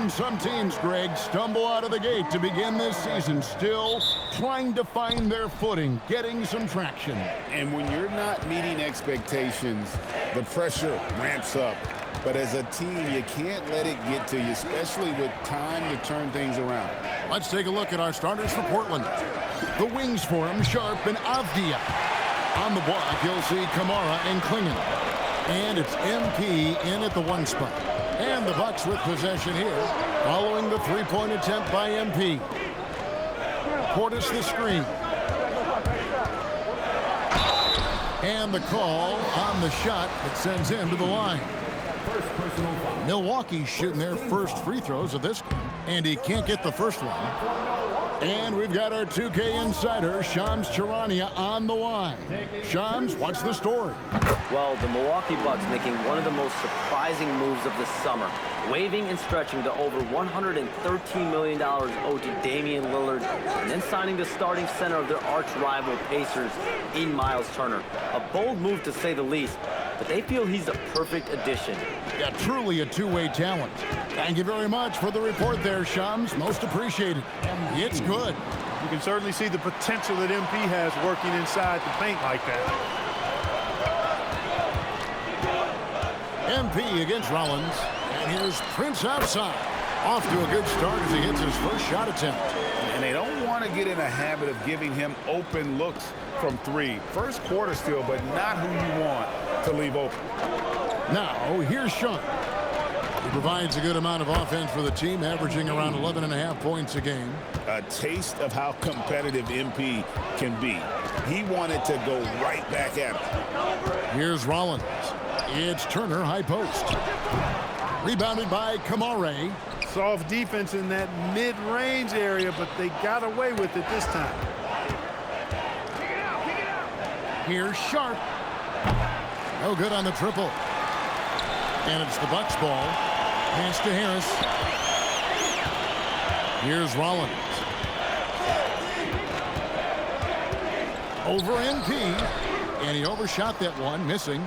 And some teams, Greg, stumble out of the gate to begin this season, still trying to find their footing, getting some traction. And when you're not meeting expectations, the pressure ramps up. But as a team, you can't let it get to you, especially with time to turn things around. Let's take a look at our starters for Portland. The wings for him, Sharp and Avdia. On the block, you'll see Kamara and Klingon. And it's MP in at the 1 spot. And the Bucks with possession here, following the three-point attempt by MP. Portis the screen. And the call on the shot that sends him to the line. Milwaukee's shooting their first free throws of this game, and he can't get the first one. And we've got our 2K insider, Shams Charania, on the line. Shams, what's the story? Well, the Milwaukee Bucks making one of the most surprising moves of the summer, waiving and stretching the over $113 million owed to Damian Lillard, and then signing the starting center of their arch-rival Pacers in Miles Turner. A bold move to say the least, but they feel he's a perfect addition. Yeah, truly a two-way talent. Thank you very much for the report there, Shams. Most appreciated. It's good. You can certainly see the potential that MP has working inside the paint like that. MP against Rollins. And here's Prince outside. Off to a good start as he hits his first shot attempt. And they don't want to get in a habit of giving him open looks from 3. First quarter still, but not who you want to leave open. Now, here's Sean. He provides a good amount of offense for the team, averaging around 11.5 points a game. A taste of how competitive MP can be. He wanted to go right back at him. Here's Rollins. It's Turner, high post. Rebounded by Kamara. Soft defense in that mid-range area, but they got away with it this time. Here's Sharp. No good on the triple. And it's the Bucks ball. Pass to Harris. Here's Rollins. Over MP. And he overshot that one, missing.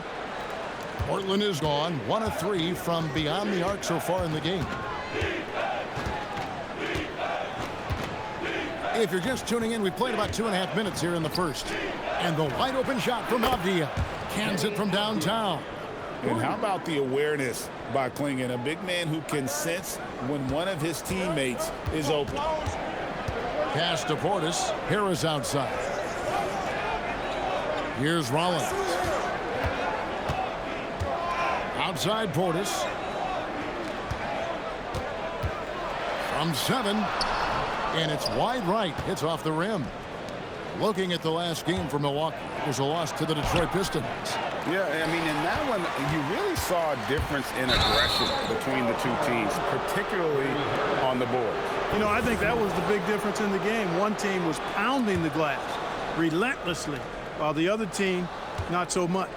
Portland is gone. 1 of 3 from beyond the arc so far in the game. If you're just tuning in, we played about 2.5 minutes here in the first. And the wide open shot from Avdia. Cans it from downtown. And how about the awareness by Klingon, a big man who can sense when one of his teammates is open. Pass to Portis. Harris outside. Here's Rollins. Outside Portis. From 7. And it's wide right. It's off the rim. Looking at the last game for Milwaukee, it was a loss to the Detroit Pistons. Yeah, I mean, in that one, you really saw a difference in aggression between the two teams, particularly on the board. You know, I think that was the big difference in the game. One team was pounding the glass relentlessly, while the other team, not so much.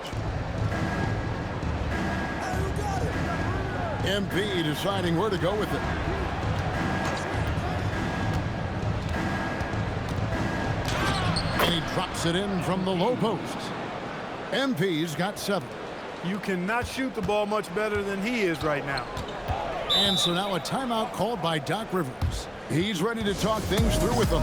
MP deciding where to go with it. And he drops it in from the low post. MP's got 7. You cannot shoot the ball much better than he is right now. And so now a timeout called by Doc Rivers. He's ready to talk things through with them.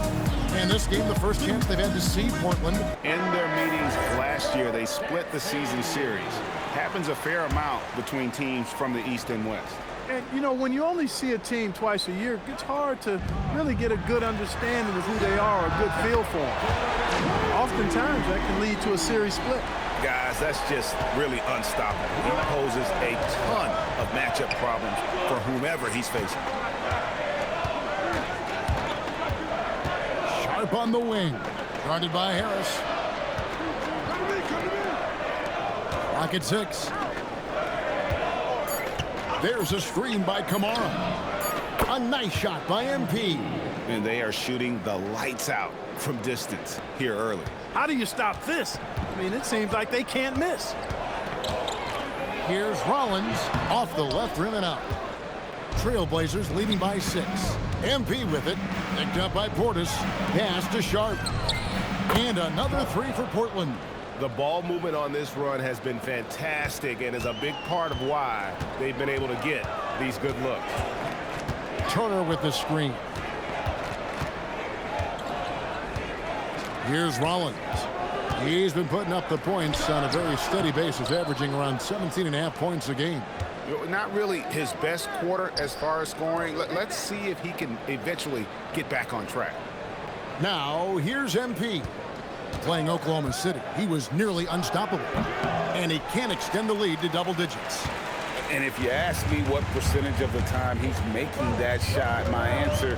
And this game, the first chance they've had to see Portland. In their meetings last year, they split the season series. Happens a fair amount between teams from the East and West. And, you know, when you only see a team twice a year, it's hard to really get a good understanding of who they are, a good feel for them. Oftentimes, that can lead to a series split. Guys, that's just really unstoppable. He poses a ton of matchup problems for whomever he's facing. Sharp on the wing. Guarded by Harris. Clock at 6. There's a screen by Kamara. A nice shot by MP. And they are shooting the lights out from distance here early. How do you stop this? I mean, it seems like they can't miss. Here's Rollins off the left rim and out. Trailblazers leading by 6. MP with it. Picked up by Portis. Pass to Sharp. And another 3 for Portland. The ball movement on this run has been fantastic and is a big part of why they've been able to get these good looks. Turner with the screen. Here's Rollins. He's been putting up the points on a very steady basis, averaging around 17.5 points a game. Not really his best quarter as far as scoring. Let's see if he can eventually get back on track. Now, here's MP. Playing Oklahoma City, he was nearly unstoppable. And he can't extend the lead to double digits. And if you ask me what percentage of the time he's making that shot, my answer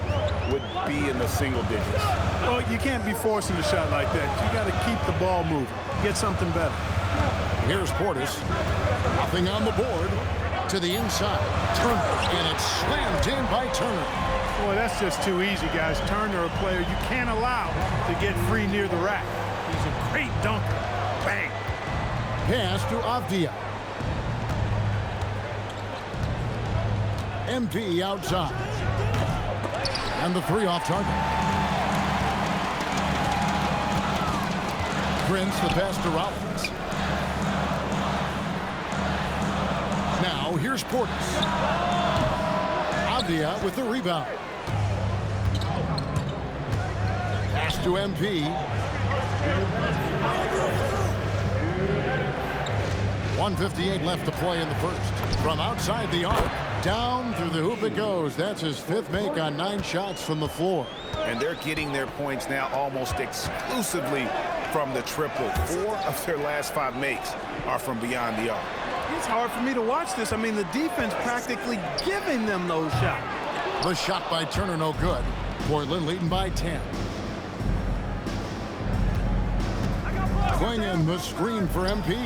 would be in the single digits. Well, you can't be forcing a shot like that. You got to keep the ball moving. Get something better. Here's Portis. Nothing on the board. To the inside. Turner. And it's slammed in by Turner. Boy, that's just too easy, guys. Turner, a player you can't allow to get free near the rack. He's a great dunker. Bang. Pass to Avdia. MP outside. And the three off target. Prince the pass to Rollins. Now here's Portis. Avdia with the rebound. Pass to MP. 1:58 left to play in the first. From outside the arc. Down through the hoop it goes. That's his fifth make on 9 shots from the floor. And they're getting their points now almost exclusively from the triple. 4 of their last 5 makes are from beyond the arc. It's hard for me to watch this. I mean, the defense practically giving them those shots. The shot by Turner no good. Portland leading by 10. Going in the screen for MP.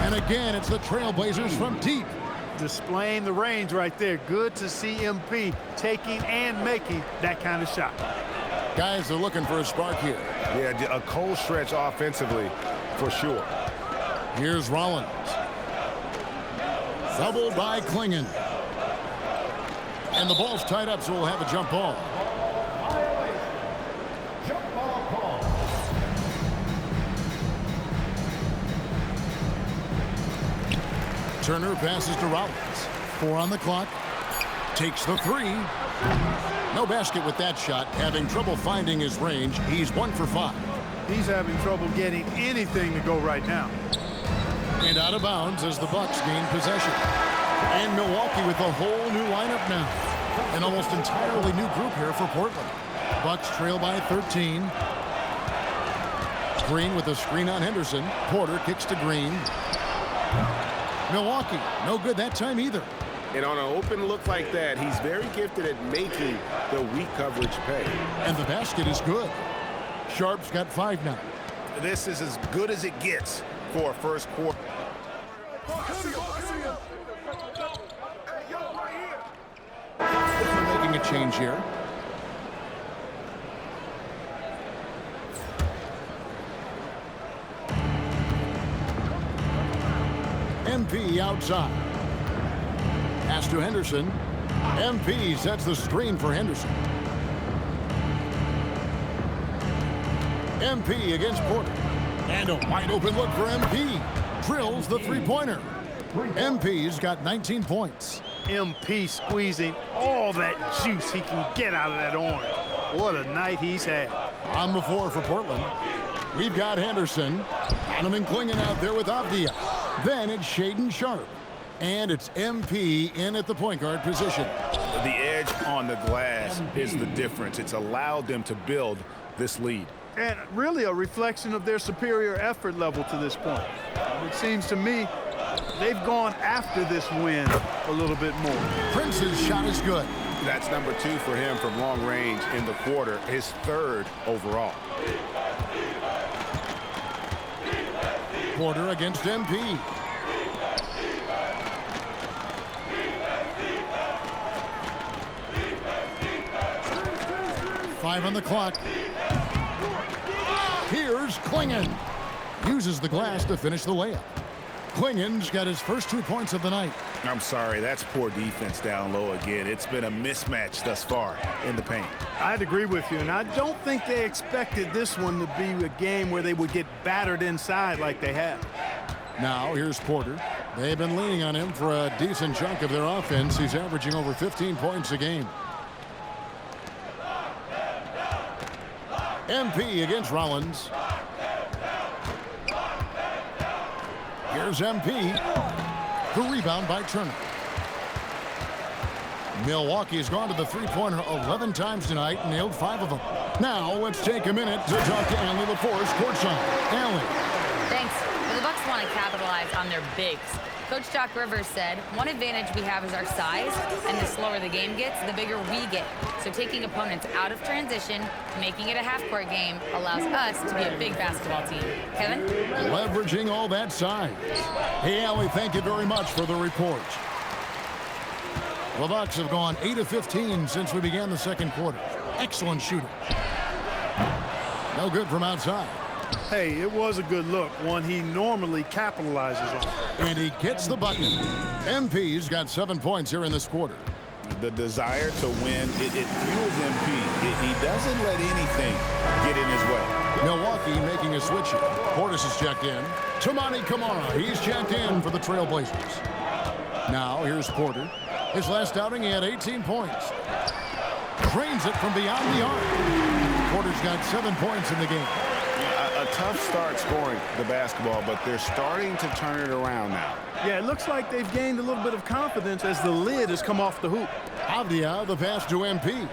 And again, it's the Trailblazers from deep. Displaying the range right there. Good to see MP taking and making that kind of shot. Guys are looking for a spark here. Yeah, a cold stretch offensively for sure. Here's Rollins. Doubled by Klingon. And the ball's tied up, so we'll have a jump ball. Turner passes to Rollins. 4 on the clock. Takes the 3. No basket with that shot. Having trouble finding his range. He's 1 for 5. He's having trouble getting anything to go right now. And out of bounds as the Bucks gain possession. And Milwaukee with a whole new lineup now. An almost entirely new group here for Portland. Bucks trail by 13. Green with a screen on Henderson. Porter kicks to Green. Milwaukee, no good that time either. And on an open look like that, he's very gifted at making the weak coverage pay. And the basket is good. Sharp's got 5 now. This is as good as it gets for a first quarter. They're making a change here. MP outside. Pass to Henderson. MP sets the screen for Henderson. MP against Porter. And a wide open look for MP. Drills the three-pointer. MP's got 19 points. MP squeezing all that juice he can get out of that orange. What a night he's had. On the floor for Portland. We've got Henderson. Hanneman Klingon out there with Avdia. Then it's Shaedon Sharpe. And it's MP in at the point guard position. The edge on the glass is the difference. It's allowed them to build this lead. And really a reflection of their superior effort level to this point. It seems to me they've gone after this win a little bit more. Prince's shot is good. That's number 2 for him from long range in the quarter, his 3rd overall. Porter against MP. Five on the clock. Here's Klingon. Uses the glass to finish the layup. Klingon's got his first 2 points of the night. I'm sorry, that's poor defense down low again. It's been a mismatch thus far in the paint. I'd agree with you, and I don't think they expected this one to be a game where they would get battered inside like they have. Now here's Porter. They've been leaning on him for a decent chunk of their offense. He's averaging over 15 points a game. MP against Rollins. Here's MP. The rebound by Turner. Milwaukee has gone to the three-pointer 11 times tonight and nailed 5 of them. Now let's take a minute to talk to Allie LaForce courtside. Allie. Thanks. Well, the Bucks want to capitalize on their bigs. Coach Doc Rivers said, one advantage we have is our size, and the slower the game gets, the bigger we get. So taking opponents out of transition, making it a half-court game, allows us to be a big basketball team. Kevin? Leveraging all that size. Hey, Allie, thank you very much for the report. The Bucks have gone 8 of 15 since we began the second quarter. Excellent shooting. No good from outside. Hey, it was a good look, one he normally capitalizes on. And he gets the bucket. MP's got 7 points here in this quarter. The desire to win, it fuels MP. He doesn't let anything get in his way. Milwaukee making a switch here. Portis is checked in. Toumani Camara, he's checked in for the Trailblazers. Now here's Porter. His last outing, he had 18 points. Drains it from beyond the arc. Porter's got 7 points in the game. A tough start scoring the basketball, but they're starting to turn it around now. Yeah, it looks like they've gained a little bit of confidence as the lid has come off the hoop. Avdia, the pass to MP.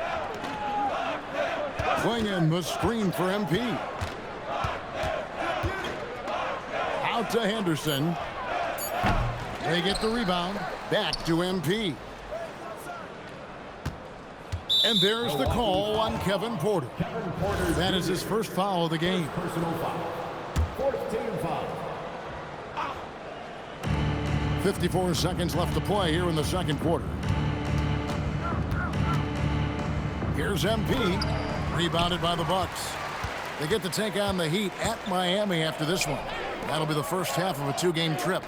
Clingan, the screen for MP. Out to Henderson. They get the rebound. Back to MP. And there's the call on Kevin Porter. That is his first foul of the game. 54 seconds left to play here in the second quarter. Here's MP. Rebounded by the Bucks. They get to take on the Heat at Miami after this one. That'll be the first half of a 2-game trip.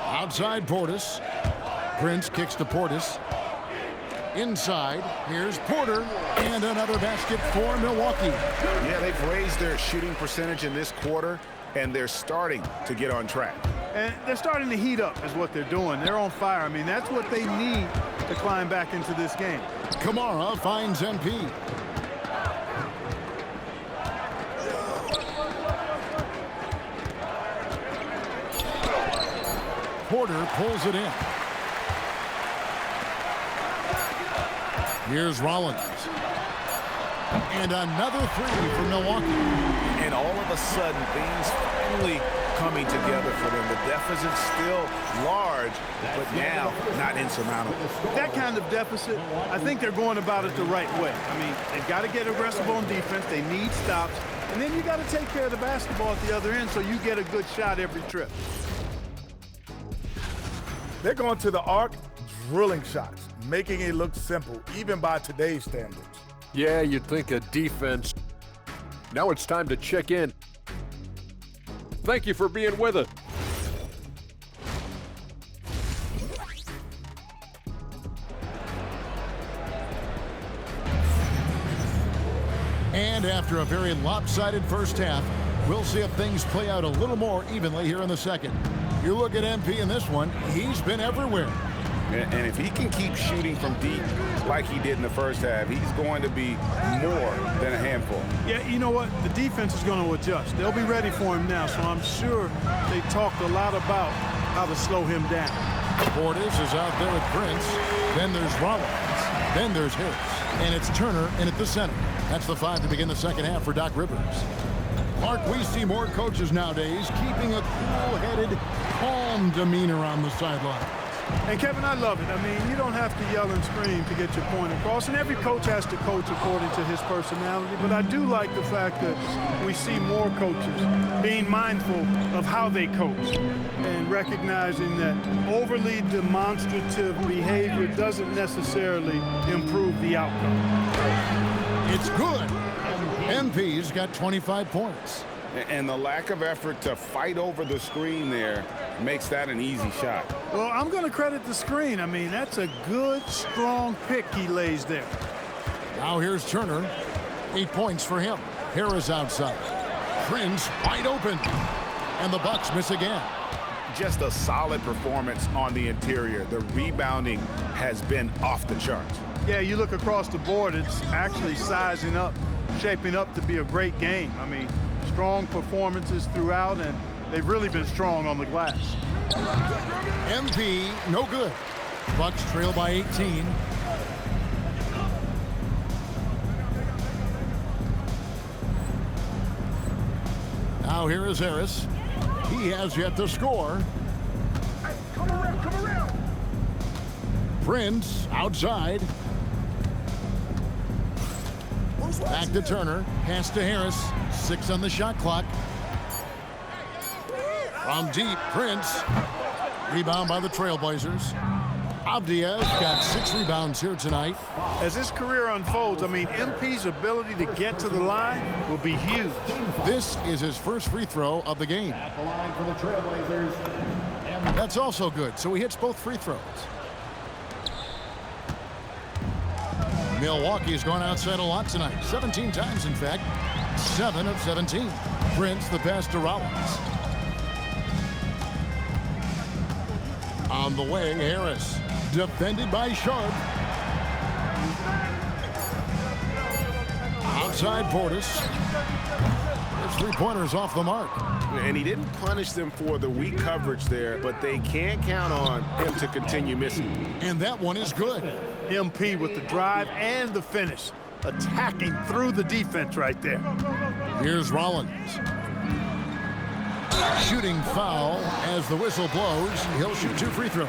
Outside Portis. Prince kicks to Portis. Inside, here's Porter, and another basket for Milwaukee. Yeah, they've raised their shooting percentage in this quarter, and they're starting to get on track. And they're starting to heat up is what they're doing. They're on fire. I mean, that's what they need to climb back into this game. Camara finds MP. Porter pulls it in. Here's Rollins. And another 3 for Milwaukee. And all of a sudden, things finally coming together for them. The deficit's still large, but now not insurmountable. That kind of deficit, I think they're going about it the right way. I mean, they've got to get aggressive on defense. They need stops. And then you got to take care of the basketball at the other end so you get a good shot every trip. They're going to the arc, drilling shots, making it look simple, even by today's standards. Yeah, you'd think a defense. Now it's time to check in. Thank you for being with us. And after a very lopsided first half, we'll see if things play out a little more evenly here in the second. You look at MP in this one, he's been everywhere. And if he can keep shooting from deep like he did in the first half, he's going to be more than a handful. Yeah, you know what? The defense is going to adjust. They'll be ready for him now, so I'm sure they talked a lot about how to slow him down. Portis is out there with Prince. Then there's Rollins. Then there's Harris. And it's Turner in at the center. That's the 5 to begin the second half for Doc Rivers. Mark, we see more coaches nowadays keeping a cool-headed, calm demeanor on the sideline. And Kevin, I love it. I mean, you don't have to yell and scream to get your point across, and every coach has to coach according to his personality. But I do like the fact that we see more coaches being mindful of how they coach and recognizing that overly demonstrative behavior doesn't necessarily improve the outcome. It's good. MP's got 25 points. And the lack of effort to fight over the screen there makes that an easy shot. Well, I'm going to credit the screen. I mean, that's a good, strong pick he lays there. Now here's Turner. 8 points for him. Harris outside. Prince wide open. And the Bucks miss again. Just a solid performance on the interior. The rebounding has been off the charts. Yeah, you look across the board, it's actually sizing up shaping up to be a great game. I mean, strong performances throughout, and they've really been strong on the glass. MP, no good. Bucks trail by 18. Now here is Harris. He has yet to score. Come around. Prince outside. Back to Turner. Pass to Harris. 6 on the shot clock. From deep, Prince. Rebound by the Trailblazers. Avdia's got 6 rebounds here tonight. As his career unfolds, I mean, MP's ability to get to the line will be huge. This is his first free throw of the game. That's also good, so he hits both free throws. Milwaukee's gone outside a lot tonight. 17 times, in fact. 7 of 17. Prince the pass to Rollins. On the way, Harris. Defended by Sharp. Outside Portis. His three-pointers off the mark. And he didn't punish them for the weak coverage there, but they can't count on him to continue missing. And that one is good. MP with the drive and the finish. Attacking through the defense right there. Here's Rollins. Shooting foul as the whistle blows. He'll shoot 2 free throws.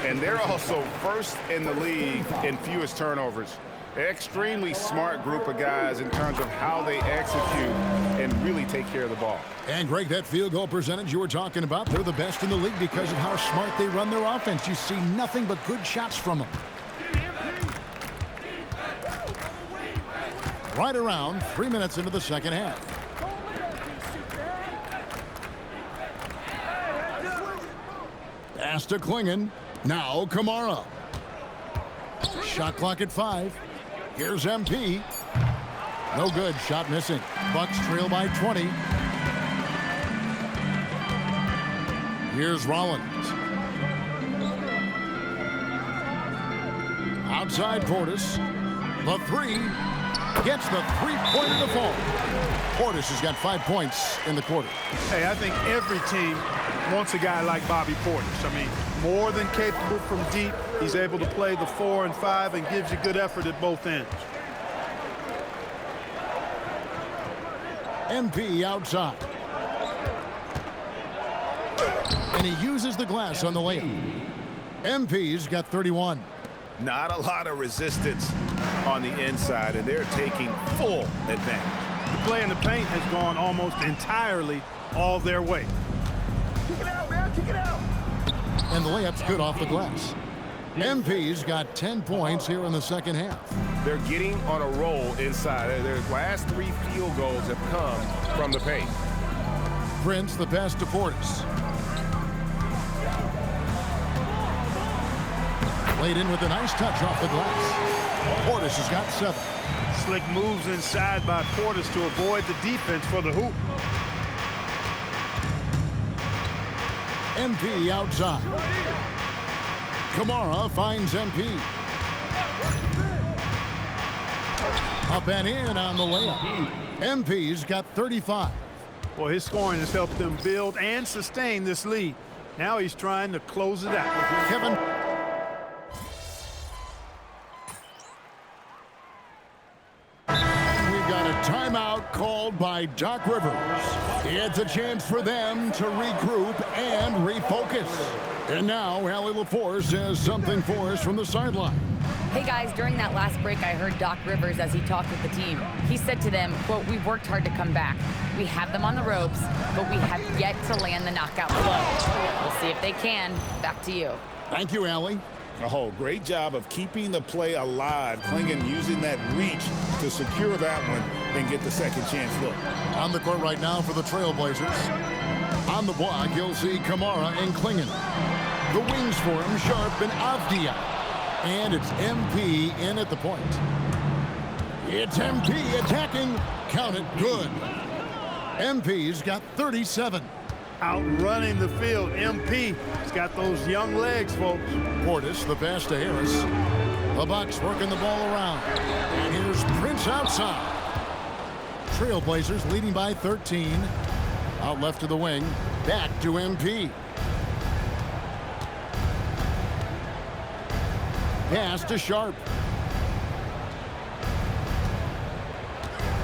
And they're also first in the league in fewest turnovers. Extremely smart group of guys in terms of how they execute and really take care of the ball. And Greg, that field goal percentage you were talking about, they're the best in the league because of how smart they run their offense. You see nothing but good shots from them. Right around 3 minutes into the second half. Pass to Klingon. Now Kamara. Shot clock at 5. Here's MP. No good. Shot missing. Bucks trail by 20. Here's Rollins. Outside Portis. The 3. Gets the three-pointer to fall. Portis has got 5 points in the quarter. Hey, I think every team wants a guy like Bobby Portis. I mean, more than capable from deep. He's able to play the 4 and 5 and gives you good effort at both ends. MP outside. And he uses the glass on the layup. MP's got 31. Not a lot of resistance on the inside, and they're taking full advantage. The play in the paint has gone almost entirely all their way. Kick it out, man. Kick it out. And the layup's good off the glass. MP's got 10 points here in the second half. They're getting on a roll inside. Their last 3 field goals have come from the paint. Prince the pass to Portis. Laid in with a nice touch off the glass. Portis has got 7. Slick moves inside by Portis to avoid the defense for the hoop. MP outside. Kamara finds MP. Up and in on the layup. MP's got 35. Well, his scoring has helped them build and sustain this lead. Now he's trying to close it out. Kevin. Timeout called by Doc Rivers. It's a chance for them to regroup and refocus. And now Allie LaForce has something for us from the sideline. Hey guys, during that last break, I heard Doc Rivers as he talked with the team. He said to them, quote, "We've worked hard to come back. We have them on the ropes, but we have yet to land the knockout blow. We'll see if they can." Back to you. Thank you, Allie. Oh, great job of keeping the play alive. Klingon using that reach to secure that one and get the second chance look. On the court right now for the Trailblazers. On the block, you'll see Kamara and Klingon. The wings for him, Sharp and Avdia. And it's MP in at the point. It's MP attacking. Count it. Good. MP's got 37. Outrunning the field. MP has got those young legs, folks. Portis, the pass to Harris. The Bucks working the ball around. And here's Prince outside. Trailblazers leading by 13. Out left to the wing. Back to MP. Pass to Sharp.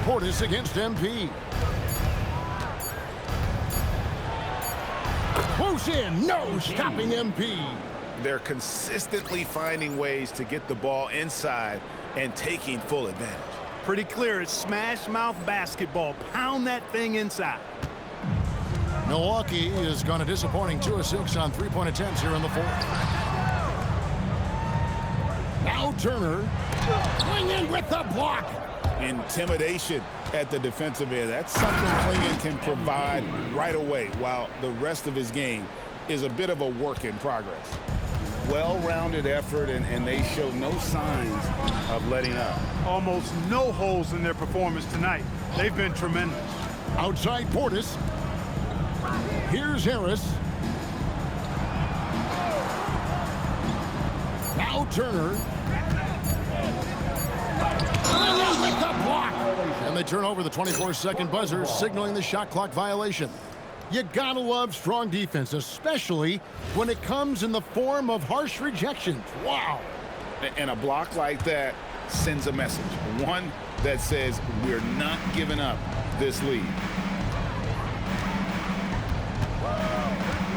Portis against MP. Close in. No stopping MP. They're consistently finding ways to get the ball inside and taking full advantage. Pretty clear. It's smash mouth basketball. Pound that thing inside. Milwaukee has gone a disappointing 2 of 6 on three-point attempts here in the fourth. Now Turner. Clingan with the block. Intimidation at the defensive end. That's something Clingan can provide right away, while the rest of his game is a bit of a work in progress. Well-rounded effort, and they show no signs of letting up. Almost no holes in their performance tonight. They've been tremendous. Outside Portis. Here's Harris. Now Turner. With the block. And they turn over the 24-second buzzer, signaling the shot clock violation. You gotta love strong defense, especially when it comes in the form of harsh rejections. Wow. And a block like that sends a message. One that says we're not giving up this lead.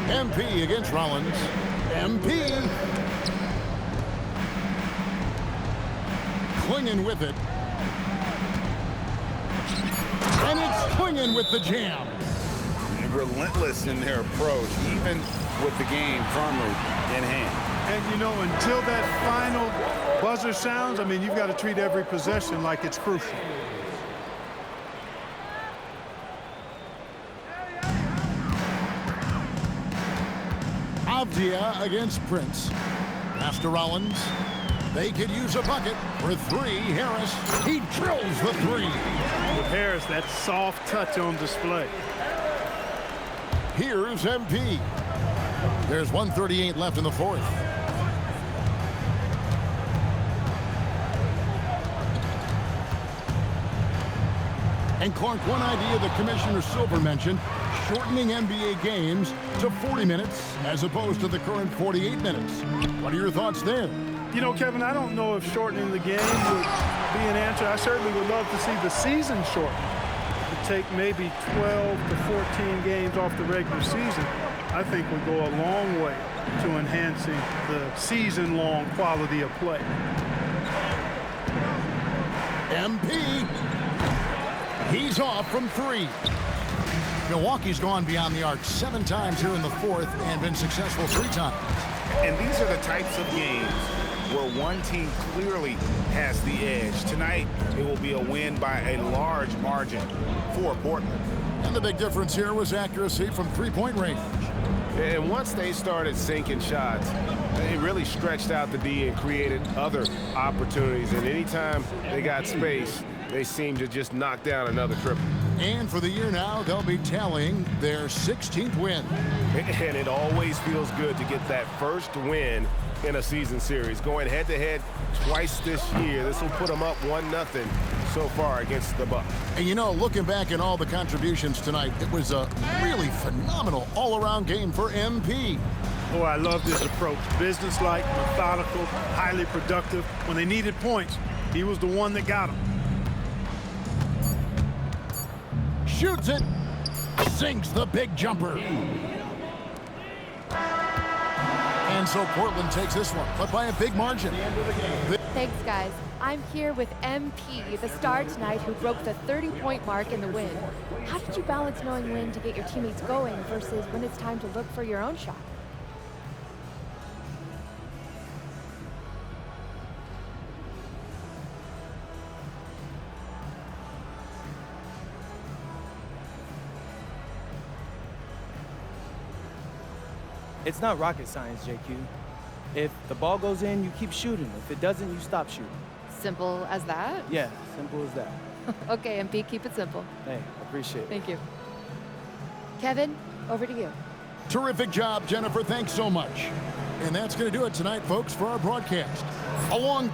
MP against Rollins. MP. Clingan with it. And it's Clingan with the jam. Relentless in their approach, even with the game firmly in hand. And, you know, until that final buzzer sounds, I mean, you've got to treat every possession like it's crucial. Avdia against Prince. Pass to Rollins. They could use a bucket for three. Harris, he drills the three. With Harris, that soft touch on display. Here's MP. There's 1:38 left in the fourth. And Clark, one idea that Commissioner Silver mentioned, shortening NBA games to 40 minutes as opposed to the current 48 minutes. What are your thoughts there? You know, Kevin, I don't know if shortening the game would be an answer. I certainly would love to see the season shortened. To take maybe 12 to 14 games off the regular season, I think would go a long way to enhancing the season-long quality of play. MP. He's off from three. Milwaukee's gone beyond the arc 7 times here in the fourth and been successful 3 times. And these are the types of games where one team clearly has the edge. Tonight, it will be a win by a large margin for Portland. And the big difference here was accuracy from three-point range. And once they started sinking shots, they really stretched out the D and created other opportunities. And anytime they got space, they seemed to just knock down another triple. And for the year now, they'll be tallying their 16th win. And it always feels good to get that first win in a season series. Going head-to-head twice this year, this will put them up 1-0 so far against the Bucks. And you know, looking back at all the contributions tonight, it was a really phenomenal all-around game for MP. Oh, I love this approach. Business-like, methodical, highly productive. When they needed points, he was the one that got them. Shoots it. Sinks the big jumper. And so Portland takes this one, but by a big margin. Thanks, guys. I'm here with MP, the star tonight who broke the 30-point mark in the win. How did you balance knowing when to get your teammates going versus when it's time to look for your own shot? It's not rocket science, JQ. If the ball goes in, you keep shooting. If it doesn't, you stop shooting. Simple as that? Yeah, simple as that. Okay, MP, keep it simple. Hey, appreciate it. Thank you. Kevin, over to you. Terrific job, Jennifer. Thanks so much. And that's going to do it tonight, folks, for our broadcast. Along